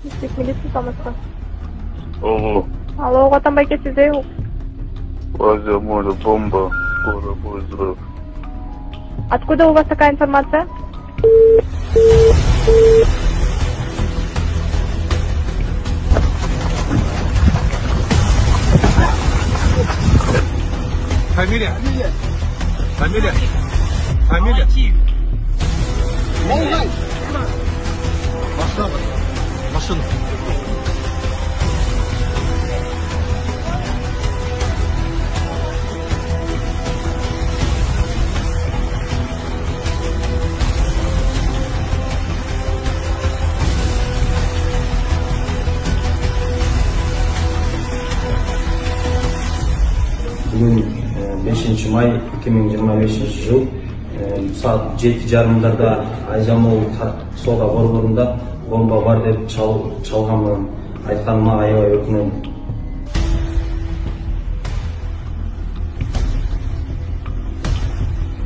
Дистрикт милиция Самарканд. Ого. Алло, Гатан байке, сизде Возле моря бомба. Скоро будет взрыв. откуда у вас такая информация? Фамилия? Фамилия? Фамилия? Машина. Бүгін 5 май 2025 жыл саат 7:30 Айжамол сода борборунда бомба бар деп чалганмын айтканыма аябай өкүнөм.